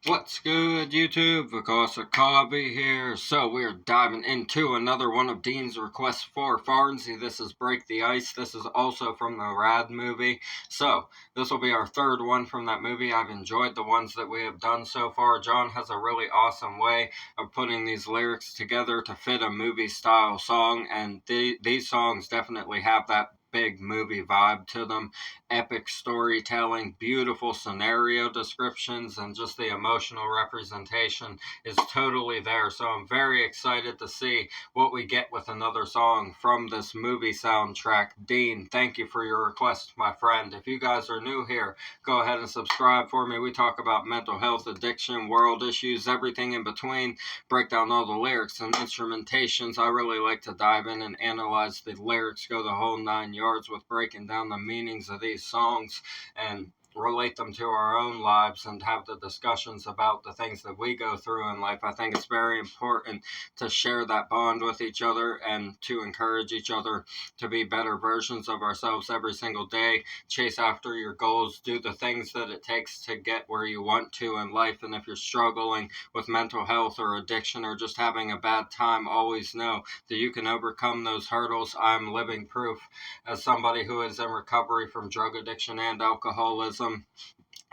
What's good, YouTube? Because of Cobby here. So we're diving into another one of Dean's requests for Farnsey. This is Break the Ice. This is also from the Rad movie. So this will be our third one from that movie. I've enjoyed the ones that we have done so far. John has a really awesome way of putting these lyrics together to fit a movie-style song, and these songs definitely have that big movie vibe to them. Epic storytelling, beautiful scenario descriptions, and just the emotional representation is totally there. So I'm very excited to see what we get with another song from this movie soundtrack. Dean, thank you for your request, my friend. If you guys are new here, go ahead and subscribe for me. We talk about mental health, addiction, world issues, everything in between, break down all the lyrics and instrumentations. I really like to dive in and analyze the lyrics, go the whole 9 yards with breaking down the meanings of these songs and relate them to our own lives and have the discussions about the things that we go through in life. I think it's very important to share that bond with each other and to encourage each other to be better versions of ourselves every single day. Chase after your goals, do the things that it takes to get where you want to in life. And if you're struggling with mental health or addiction or just having a bad time, always know that you can overcome those hurdles. I'm living proof as somebody who is in recovery from drug addiction and alcoholism.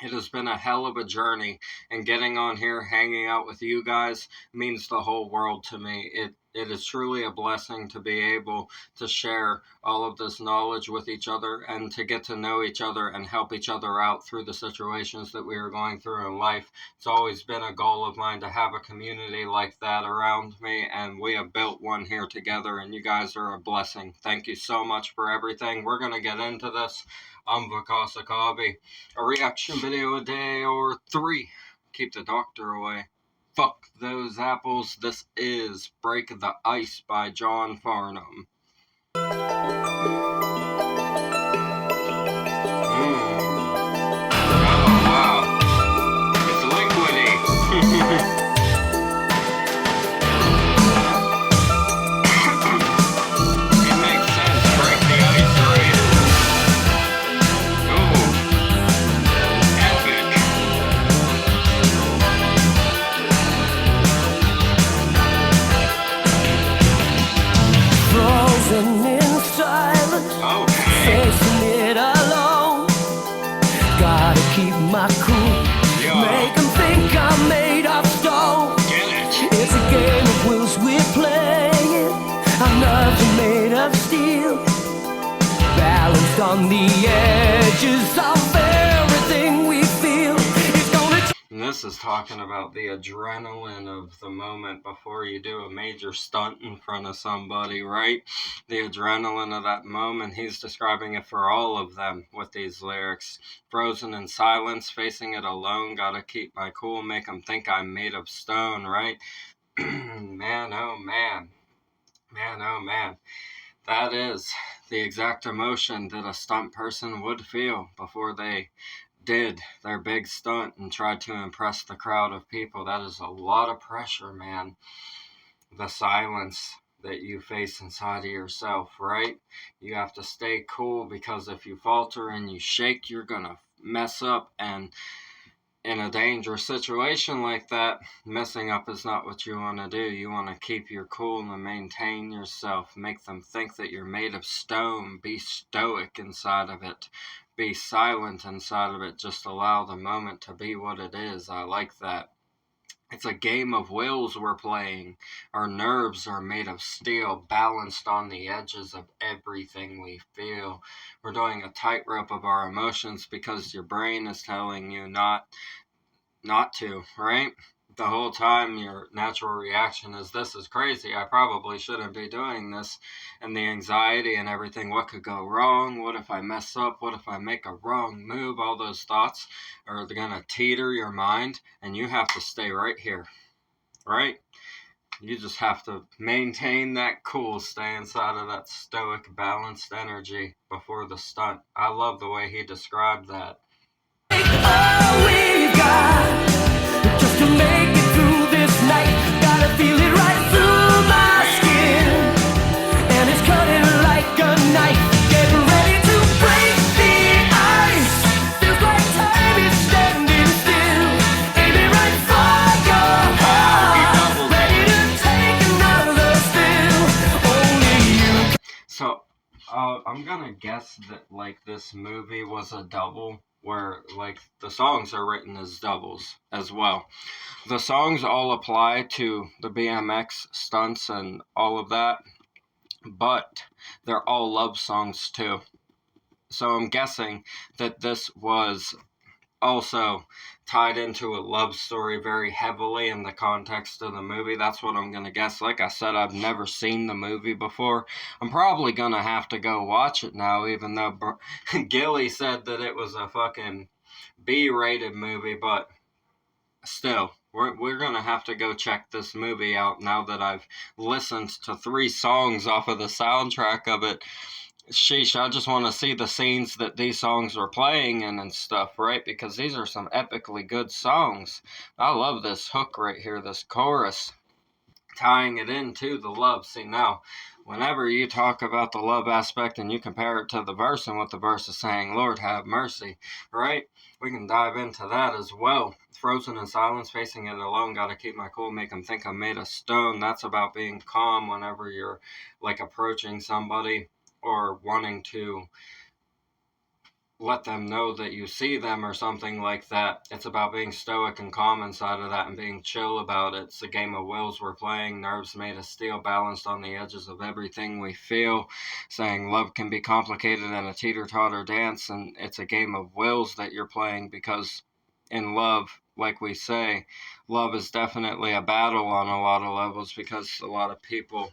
It has been a hell of a journey, and getting on here, hanging out with you guys means the whole world to me. It is truly a blessing to be able to share all of this knowledge with each other and to get to know each other and help each other out through the situations that we are going through in life. It's always been a goal of mine to have a community like that around me, and we have built one here together, and you guys are a blessing. Thank you so much for everything. We're going to get into this. I'm Vakasa Kabi. A reaction video a day or 3. Keep the doctor away. Fuck those apples. This is Break the Ice by John Farnham. Oh, wow. It's liquidy. Keep my cool, make them think I'm made of stone. It's a game of wills we're playing. I'm nothing made of steel, balanced on the edges of everything we feel. And this is talking about the adrenaline of the moment before you do a major stunt in front of somebody, right? The adrenaline of that moment. He's describing it for all of them with these lyrics. Frozen in silence, facing it alone, gotta keep my cool, make them think I'm made of stone, right? Man, oh man. Man, oh man. That is the exact emotion that a stunt person would feel before they did their big stunt and tried to impress the crowd of people. That is a lot of pressure, man. The silence that you face inside of yourself, right? You have to stay cool, because if you falter and you shake, you're gonna mess up. And in a dangerous situation like that, messing up is not what you want to do. You want to keep your cool and maintain yourself. Make them think that you're made of stone. Be stoic inside of it. Be silent inside of it. Just allow the moment to be what it is. I like that. It's a game of wills we're playing. Our nerves are made of steel, balanced on the edges of everything we feel. We're doing a tightrope of our emotions because your brain is telling you not to, right? The whole time your natural reaction is, this is crazy, I probably shouldn't be doing this. And the anxiety and everything, what could go wrong? What if I mess up? What if I make a wrong move? All those thoughts are going to teeter your mind, and you have to stay right here, right? You just have to maintain that cool, stay inside of that stoic, balanced energy before the stunt. I love the way he described that. All we got just to make it through this night. Gotta feel it right through my skin, and it's cutting like a knife. Getting ready to break the ice. Feels like time is standing still. Aiming right gonna guess that like this movie was a double, where like the songs are written as doubles as well. The songs all apply to the BMX stunts and all of that, but they're all love songs too. So I'm guessing that this was also tied into a love story very heavily in the context of the movie. That's what I'm going to guess. Like I said, I've never seen the movie before. I'm probably going to have to go watch it now, even though Gilly said that it was a fucking B-rated movie, but still, we're going to have to go check this movie out now that I've listened to 3 songs off of the soundtrack of it. Sheesh, I just want to see the scenes that these songs are playing in and stuff, right? Because these are some epically good songs. I love this hook right here, this chorus, tying it into the love. See, now, whenever you talk about the love aspect and you compare it to the verse and what the verse is saying, Lord have mercy, right? We can dive into that as well. Frozen in silence, facing it alone, gotta keep my cool, make them think I'm made of stone. That's about being calm whenever you're, like, approaching somebody or wanting to let them know that you see them or something like that. It's about being stoic and calm inside of that and being chill about it. It's a game of wills we're playing, nerves made of steel, balanced on the edges of everything we feel. Saying love can be complicated and a teeter-totter dance, and it's a game of wills that you're playing, because in love, like we say, love is definitely a battle on a lot of levels, because a lot of people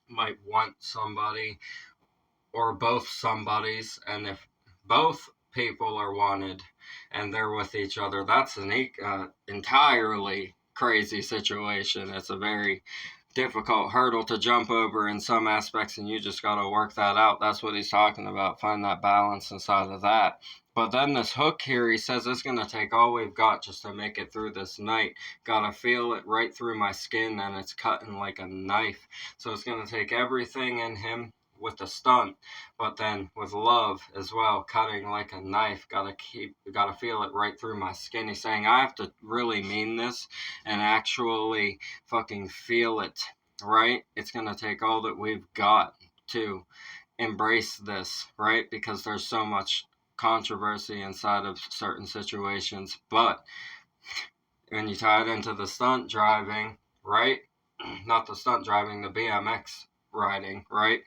might want somebody or both somebodies, and if both people are wanted and they're with each other, that's an entirely crazy situation. It's a very difficult hurdle to jump over in some aspects, and you just got to work that out. That's what he's talking about, find that balance inside of that. But then this hook here, he says it's going to take all we've got just to make it through this night. Gotta feel it right through my skin, and it's cutting like a knife. So it's going to take everything in him with the stunt, but then with love as well, cutting like a knife. Gotta feel it right through my skin. He's saying I have to really mean this and actually fucking feel it, right? It's gonna take all that we've got to embrace this, right? Because there's so much controversy inside of certain situations. But when you tie it into the stunt driving, right? Not the stunt driving, the BMX riding, right?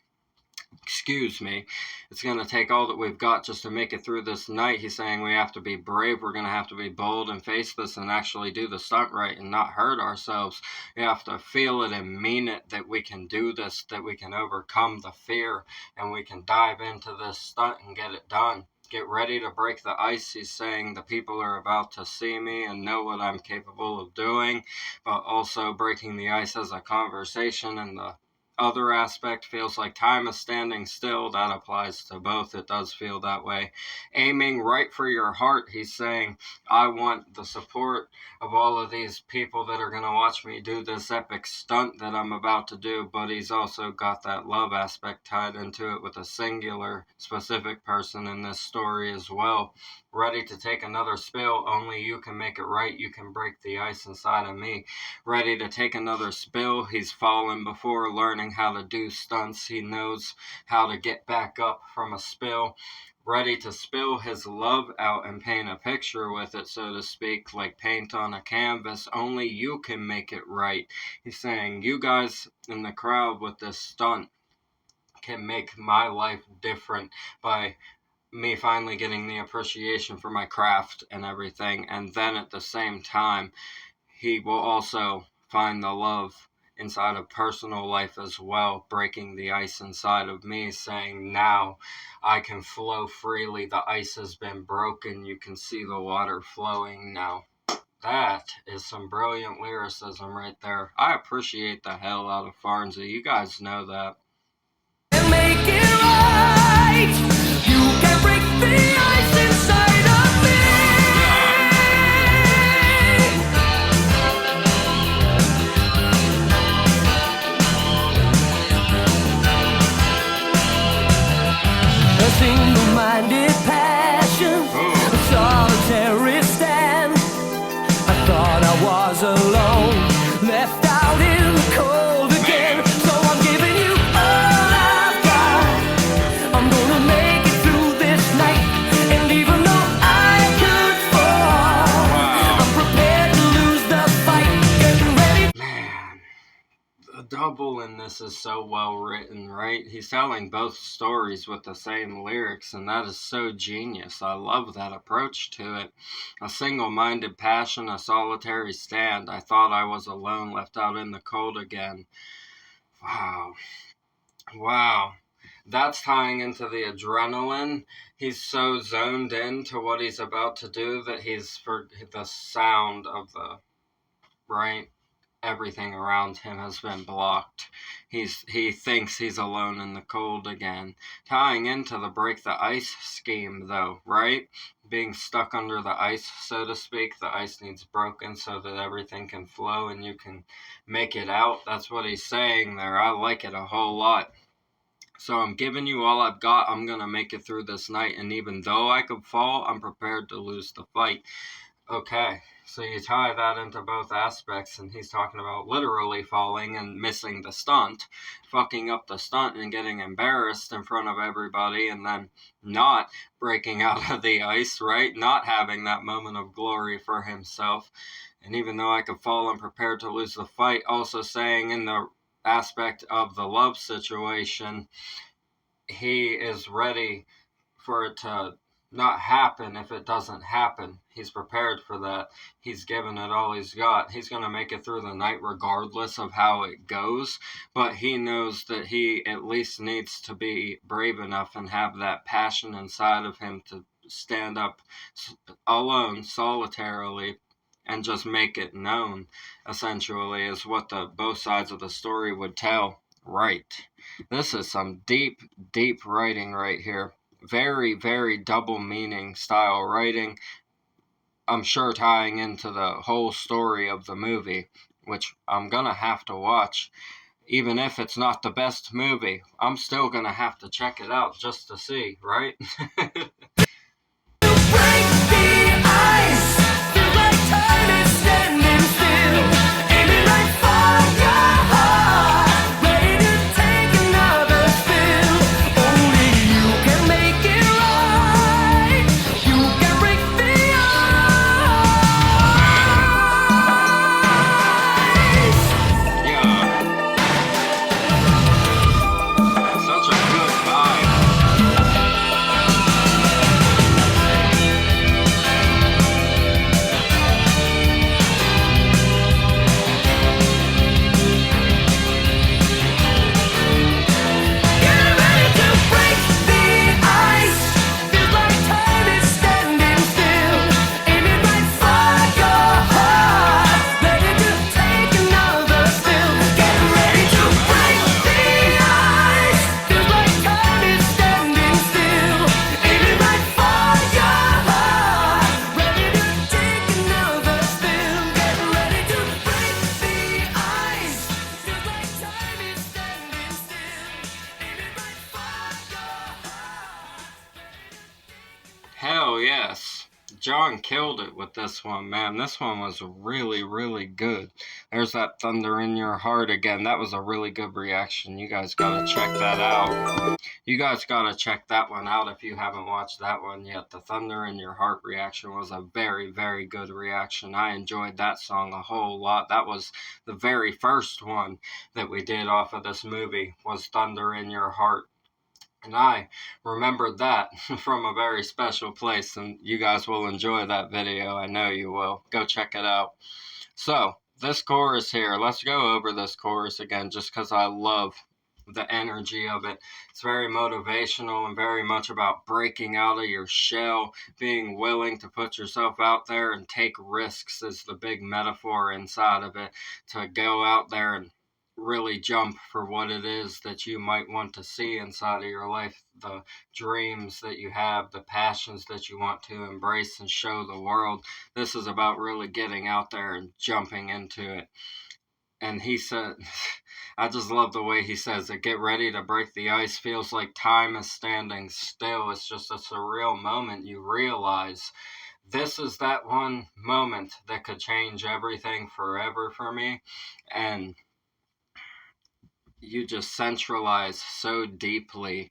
Excuse me. It's going to take all that we've got just to make it through this night. He's saying we have to be brave. We're going to have to be bold and face this and actually do the stunt right and not hurt ourselves. We have to feel it and mean it, that we can do this, that we can overcome the fear, and we can dive into this stunt and get it done. Get ready to break the ice. He's saying the people are about to see me and know what I'm capable of doing, but also breaking the ice as a conversation. And the other aspect feels like time is standing still. That applies to both. It does feel that way. Aiming right for your heart. He's saying, I want the support of all of these people that are going to watch me do this epic stunt that I'm about to do. But he's also got that love aspect tied into it with a singular, specific person in this story as well. Ready to take another spill. Only you can make it right. You can break the ice inside of me. Ready to take another spill. He's fallen before, learning how to do stunts. He knows how to get back up from a spill. Ready to spill his love out and paint a picture with it, so to speak, like paint on a canvas. Only you can make it right. He's saying, you guys in the crowd with this stunt can make my life different by me finally getting the appreciation for my craft and everything. And then at the same time, he will also find the love inside of personal life as well, breaking the ice inside of me, saying now I can flow freely. The ice has been broken. You can see the water flowing now. That is some brilliant lyricism right there. I appreciate the hell out of Farnsey. You guys know that. Make it right. You can break the ice inside of me. A single-minded passion, a solitary stand. I thought I was alone, left out in the cold again. So I'm giving you all I've got. I'm gonna make double in this is so well written, right? He's telling both stories with the same lyrics, and that is so genius. I love that approach to it. A single-minded passion, a solitary stand. I thought I was alone, left out in the cold again. Wow. Wow. That's tying into the adrenaline. He's so zoned in to what he's about to do that he's for the sound of the right. Everything around him has been blocked. He thinks he's alone in the cold again. Tying into the break the ice scheme though, right? Being stuck under the ice, so to speak. The ice needs broken so that everything can flow and you can make it out. That's what he's saying there. I like it a whole lot. So I'm giving you all I've got. I'm going to make it through this night. And even though I could fall, I'm prepared to lose the fight. Okay, so you tie that into both aspects, and he's talking about literally falling and missing the stunt, fucking up the stunt and getting embarrassed in front of everybody, and then not breaking out of the ice, right? Not having that moment of glory for himself. And even though I could fall, I'm prepared to lose the fight. Also saying in the aspect of the love situation, he is ready for it to not happen if it doesn't happen. He's prepared for that. He's given it all he's got. He's going to make it through the night regardless of how it goes, but he knows that he at least needs to be brave enough and have that passion inside of him to stand up alone, solitarily, and just make it known, essentially, is what the both sides of the story would tell. Right. This is some deep, deep writing right here. Very, very double meaning style writing. I'm sure tying into the whole story of the movie, which I'm gonna have to watch. Even if it's not the best movie, I'm still gonna have to check it out just to see, right? Hell yes. John killed it with this one, man. This one was really, really good. There's that thunder in your heart again. That was a really good reaction. You guys gotta check that out. You guys gotta check that one out if you haven't watched that one yet. The thunder in your heart reaction was a very, very good reaction. I enjoyed that song a whole lot. That was the very first one that we did off of this movie, was Thunder in Your Heart. And I remembered that from a very special place, and you guys will enjoy that video. I know you will. Go check it out. So, this chorus here, let's go over this chorus again just because I love the energy of it. It's very motivational and very much about breaking out of your shell, being willing to put yourself out there and take risks is the big metaphor inside of it. To go out there and really jump for what it is that you might want to see inside of your life, the dreams that you have, the passions that you want to embrace and show the world. This is about really getting out there and jumping into it. And he said, I just love the way he says it, get ready to break the ice. Feels like time is standing still. It's just a surreal moment. You realize this is that one moment that could change everything forever for me. And you just centralize so deeply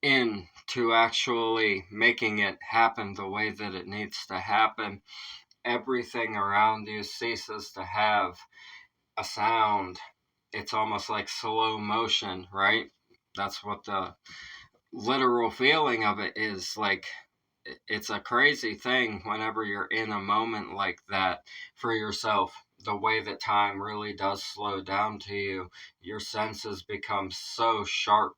into actually making it happen the way that it needs to happen. Everything around you ceases to have a sound. it's almost like slow motion, right? That's what the literal feeling of it is. Like, it's a crazy thing whenever you're in a moment like that for yourself. The way that time really does slow down to you, your senses become so sharp,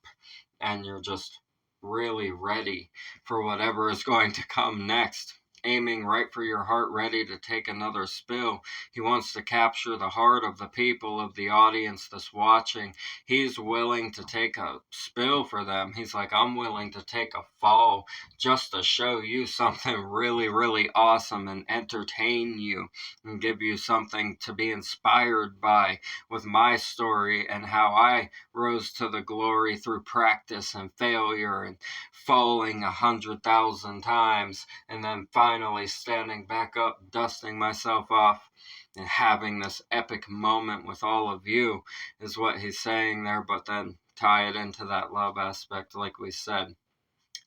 and you're just really ready for whatever is going to come next. Aiming right for your heart, ready to take another spill. He wants to capture the heart of the people, of the audience that's watching. He's willing to take a spill for them. He's like, I'm willing to take a fall just to show you something really, really awesome and entertain you and give you something to be inspired by with my story and how I rose to the glory through practice and failure and falling 100,000 times and then finally standing back up, dusting myself off, and having this epic moment with all of you is what he's saying there. But then tie it into that love aspect, like we said,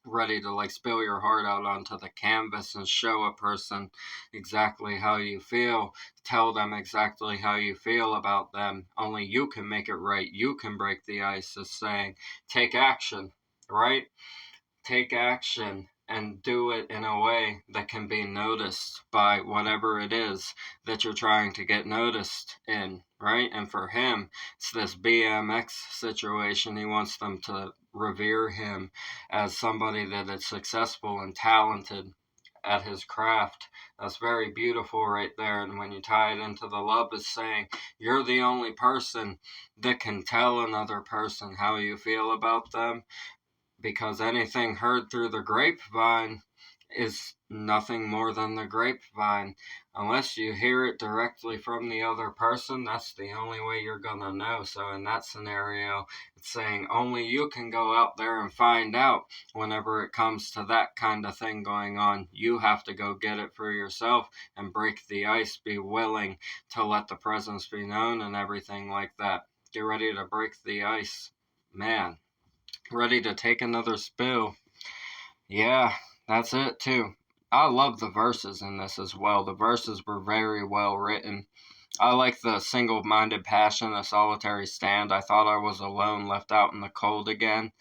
ready to like spill your heart out onto the canvas and show a person exactly how you feel, tell them exactly how you feel about them. Only you can make it right. You can break the ice. Is saying take action, right? Take action and do it in a way that can be noticed by whatever it is that you're trying to get noticed in, right? And for him, it's this BMX situation. He wants them to revere him as somebody that is successful and talented at his craft. That's very beautiful right there. And when you tie it into the love, is saying you're the only person that can tell another person how you feel about them, because anything heard through the grapevine is nothing more than the grapevine. Unless you hear it directly from the other person, that's the only way you're gonna know. So in that scenario, it's saying only you can go out there and find out whenever it comes to that kind of thing going on. You have to go get it for yourself and break the ice, be willing to let the presence be known and everything like that. Get ready to break the ice. Man, ready to take another spill. Yeah, that's it too. I love the verses in this as well. The verses were very well written. I like the single-minded passion, a solitary stand. I thought I was alone, left out in the cold again.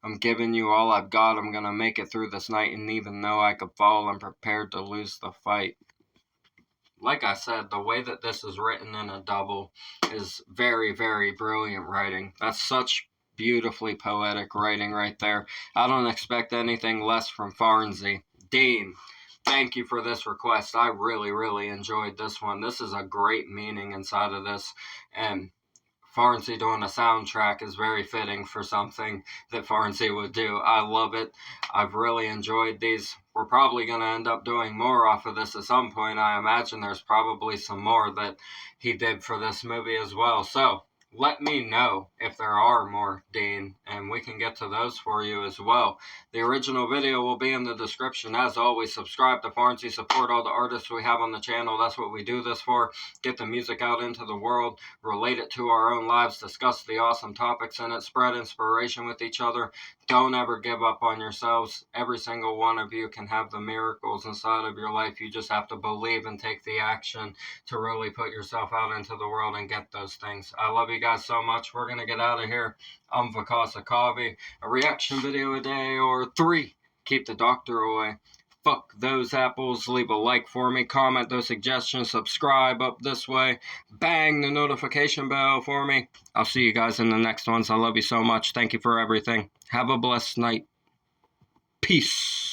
I'm giving you all I've got. I'm going to make it through this night, and even though I could fall, I'm prepared to lose the fight. Like I said, the way that this is written in a double is very, very brilliant writing. That's such beautifully poetic writing right there. I don't expect anything less from Farnsey. Dean, thank you for this request. I really, really enjoyed this one. This is a great meaning inside of this, and Farnsey doing a soundtrack is very fitting for something that Farnsey would do. I love it. I've really enjoyed these. We're probably going to end up doing more off of this at some point. I imagine there's probably some more that he did for this movie as well. So let me know if there are more, Dean, and we can get to those for you as well. The original video will be in the description. As always, subscribe to Farnsey, support all the artists we have on the channel. That's what we do this for. Get the music out into the world, relate it to our own lives, discuss the awesome topics in it, spread inspiration with each other. Don't ever give up on yourselves. Every single one of you can have the miracles inside of your life. You just have to believe and take the action to really put yourself out into the world and get those things. I love you guys so much. We're going to get out of here. I'm Vakasa Kavi. A reaction video a day or 3. Keep the doctor away. Fuck those apples. Leave a like for me. Comment those suggestions. Subscribe up this way. Bang the notification bell for me. I'll see you guys in the next ones. I love you so much. Thank you for everything. Have a blessed night. Peace.